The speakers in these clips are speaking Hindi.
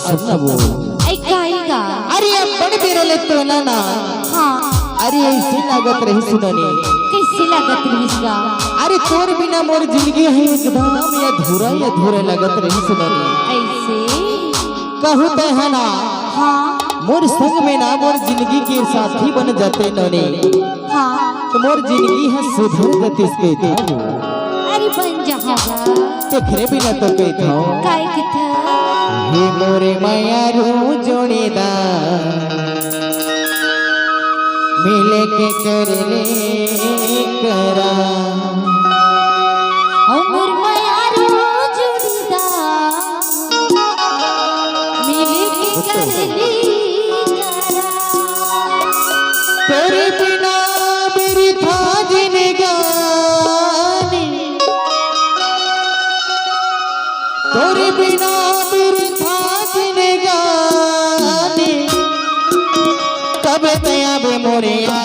सुनबो ऐका अरे अपन बिरले तो ना हाँ अरे ऐसे लागत रही सुननी कैसे लागत रही अरे तोर बिना मोर जिंदगी है एकदम अधूरा लागत रही सुननी ऐसे कहू ते है ना हाँ मोर संग में ना मोर जिंदगी के साथी बन जाते नने हाँ तो मोर जिंदगी है सुधर जतिस के था अरे बन जहागा तेरे बिना तो कही था काय किथा हे मोरे मायारू जोड़ीदार मिले के करले करा अमर मायारू जोड़ीदार मिले के करली करा तेरे बिना मेरी था जिंदगानी तेरे बिना मेरी था जिंदगानी कब तया बे मोरिया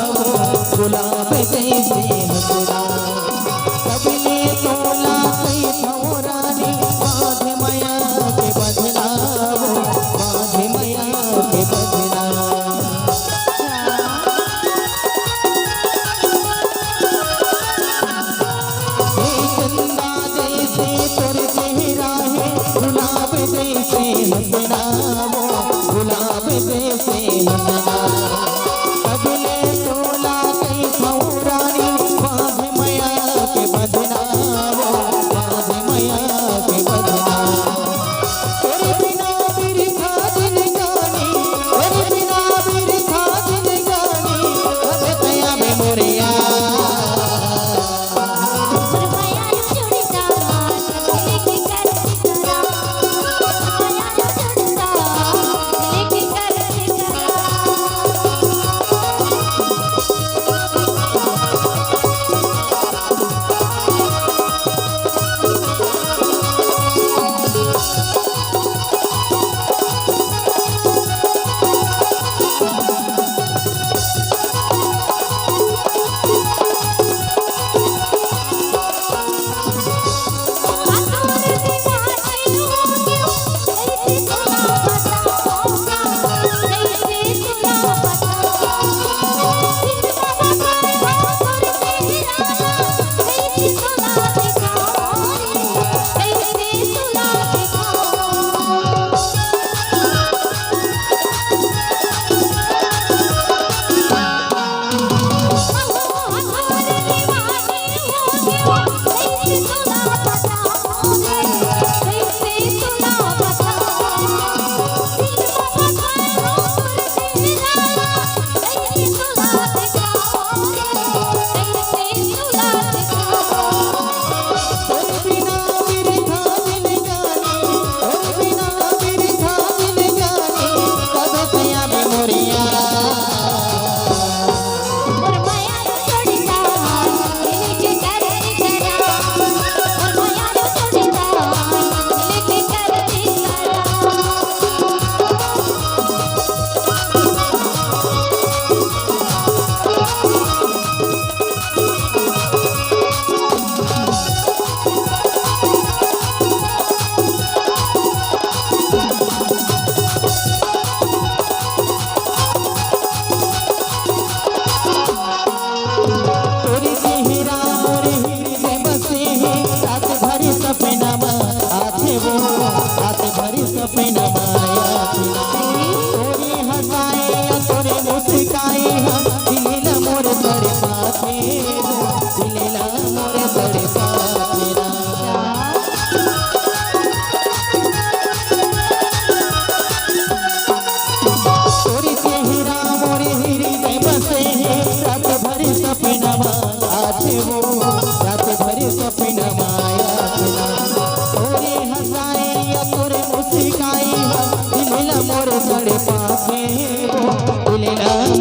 गुलाब जैसे हसना कबले तोला कई थोरानी बाध माया के बजना बाध माया के बजना चंदा जैसे तोर चेहरा है गुलाब जैसे हसना गुलाब जैसे हसना कबले तोला कई थोरानी बाध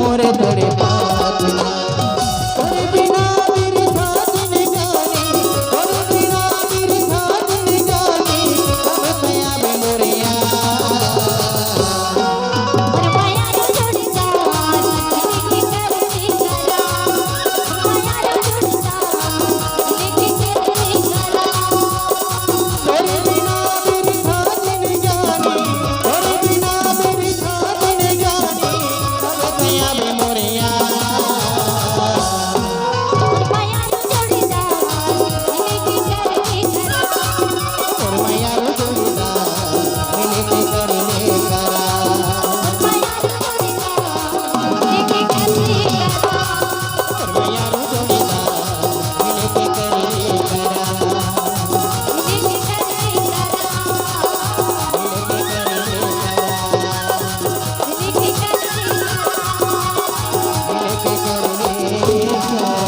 मोरे थोड़े पातना तोरे बिना मेरी साथ न जाने तोरे बिना मेरी साथ न जाने अब माया में मोरे और माया रो जोड़ीदार लेके करने करा माया रो जोड़ीदार लेके करने करा तोरे बिना मेरी साथ न जाने तोरे बिना मेरी साथ न जाने अब माया में मोरे और माया रो जोड़ीदार लेके करने करा और माया रो जोड़ीदार लेके करने करा माया रो जोड़ीदार लेके करने करा और माया रो जोड़ीदार लेके करने करा लेके करने करा लेके करने करा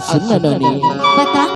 सुन ननी बता